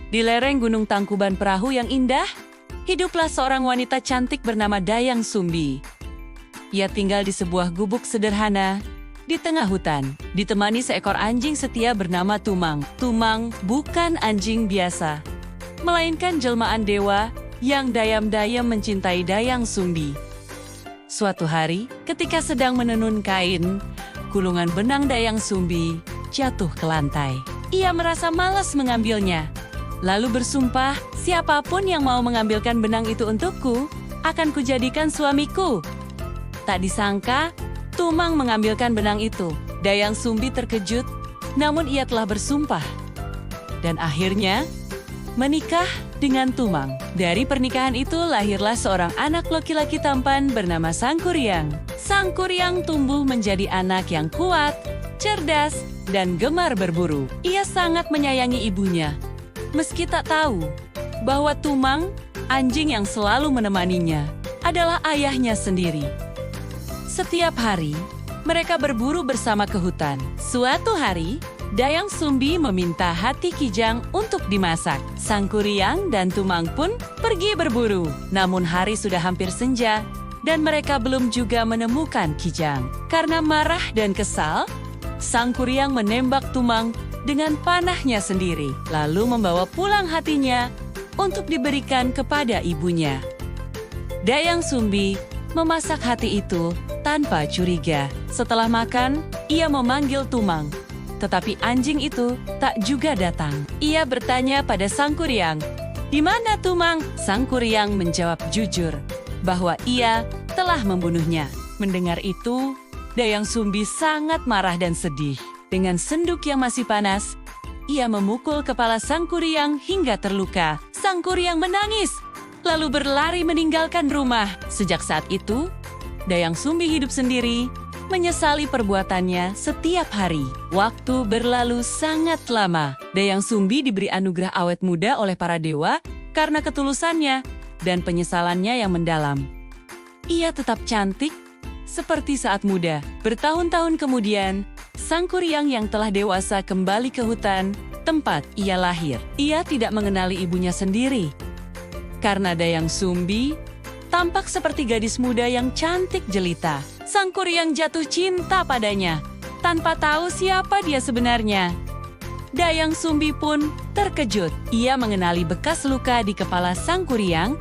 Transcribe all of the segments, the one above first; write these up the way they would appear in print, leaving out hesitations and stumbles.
Di lereng Gunung Tangkuban Perahu yang indah, hiduplah seorang wanita cantik bernama Dayang Sumbi. Ia tinggal di sebuah gubuk sederhana di tengah hutan, ditemani seekor anjing setia bernama Tumang. Tumang bukan anjing biasa, melainkan jelmaan dewa yang dayam-dayam mencintai Dayang Sumbi. Suatu hari, ketika sedang menenun kain, gulungan benang Dayang Sumbi jatuh ke lantai. Ia merasa malas mengambilnya, lalu bersumpah, siapapun yang mau mengambilkan benang itu untukku, akan kujadikan suamiku. Tak disangka, Tumang mengambilkan benang itu. Dayang Sumbi terkejut, namun ia telah bersumpah. Dan akhirnya, menikah dengan Tumang. Dari pernikahan itu lahirlah seorang anak laki-laki tampan bernama Sangkuriang. Sangkuriang tumbuh menjadi anak yang kuat, cerdas, dan gemar berburu. Ia sangat menyayangi ibunya, meski tak tahu bahwa Tumang, anjing yang selalu menemaninya, adalah ayahnya sendiri. Setiap hari, mereka berburu bersama ke hutan. Suatu hari, Dayang Sumbi meminta hati kijang untuk dimasak. Sangkuriang dan Tumang pun pergi berburu. Namun hari sudah hampir senja, dan mereka belum juga menemukan kijang. Karena marah dan kesal, Sangkuriang menembak Tumang dengan panahnya sendiri, lalu membawa pulang hatinya untuk diberikan kepada ibunya. Dayang Sumbi memasak hati itu tanpa curiga. Setelah makan, ia memanggil Tumang, tetapi anjing itu tak juga datang. Ia bertanya pada Sangkuriang, "Di mana Tumang?" Sangkuriang menjawab jujur bahwa ia telah membunuhnya. Mendengar itu, Dayang Sumbi sangat marah dan sedih. Dengan senduk yang masih panas, ia memukul kepala Sangkuriang hingga terluka. Sangkuriang menangis, lalu berlari meninggalkan rumah. Sejak saat itu, Dayang Sumbi hidup sendiri, menyesali perbuatannya setiap hari. Waktu berlalu sangat lama. Dayang Sumbi diberi anugerah awet muda oleh para dewa karena ketulusannya dan penyesalannya yang mendalam. Ia tetap cantik seperti saat muda. Bertahun-tahun kemudian, Sangkuriang yang telah dewasa kembali ke hutan tempat ia lahir. Ia tidak mengenali ibunya sendiri, karena Dayang Sumbi tampak seperti gadis muda yang cantik jelita. Sangkuriang jatuh cinta padanya, tanpa tahu siapa dia sebenarnya. Dayang Sumbi pun terkejut. Ia mengenali bekas luka di kepala Sangkuriang,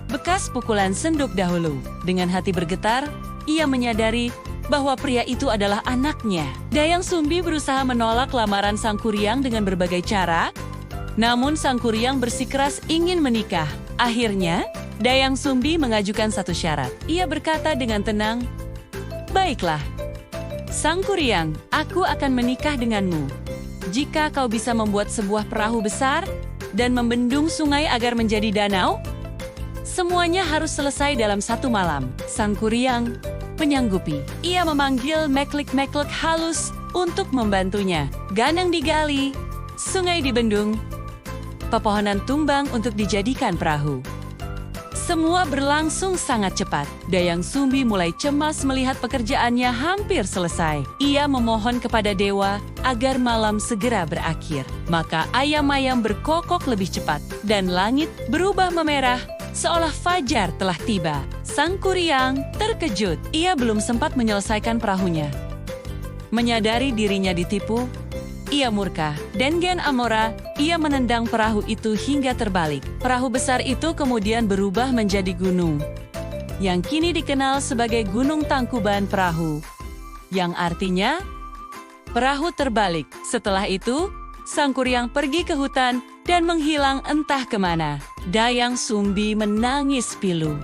bekas pukulan senduk dahulu. Dengan hati bergetar, ia menyadari bahwa pria itu adalah anaknya. Dayang Sumbi berusaha menolak lamaran Sangkuriang dengan berbagai cara, namun Sangkuriang bersikeras ingin menikah. Akhirnya, Dayang Sumbi mengajukan satu syarat. Ia berkata dengan tenang, "Baiklah, Sangkuriang, aku akan menikah denganmu jika kau bisa membuat sebuah perahu besar dan membendung sungai agar menjadi danau. Semuanya harus selesai dalam satu malam." Sangkuriang menyanggupi. Ia memanggil Meklik-Meklik halus untuk membantunya. Ganang digali, sungai dibendung, pepohonan tumbang untuk dijadikan perahu. Semua berlangsung sangat cepat. Dayang Sumbi mulai cemas melihat pekerjaannya hampir selesai. Ia memohon kepada dewa agar malam segera berakhir. Maka ayam-ayam berkokok lebih cepat, dan langit berubah memerah seolah fajar telah tiba. Sangkuriang terkejut. Ia belum sempat menyelesaikan perahunya. Menyadari dirinya ditipu, ia murka. Dengen Amora, ia menendang perahu itu hingga terbalik. Perahu besar itu kemudian berubah menjadi gunung, yang kini dikenal sebagai Gunung Tangkuban Perahu, yang artinya perahu terbalik. Setelah itu, Sangkuriang pergi ke hutan dan menghilang entah kemana. Dayang Sumbi menangis pilu,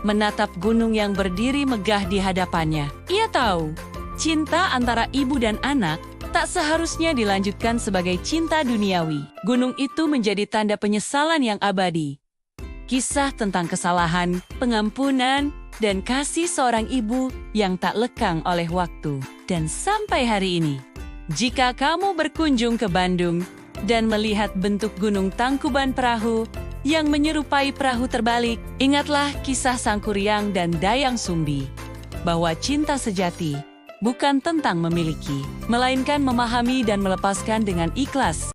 menatap gunung yang berdiri megah di hadapannya. Ia tahu, cinta antara ibu dan anak tak seharusnya dilanjutkan sebagai cinta duniawi. Gunung itu menjadi tanda penyesalan yang abadi. Kisah tentang kesalahan, pengampunan, dan kasih seorang ibu yang tak lekang oleh waktu. Dan sampai hari ini, jika kamu berkunjung ke Bandung dan melihat bentuk Gunung Tangkuban Perahu yang menyerupai perahu terbalik, ingatlah kisah Sangkuriang dan Dayang Sumbi, bahwa cinta sejati bukan tentang memiliki, melainkan memahami dan melepaskan dengan ikhlas.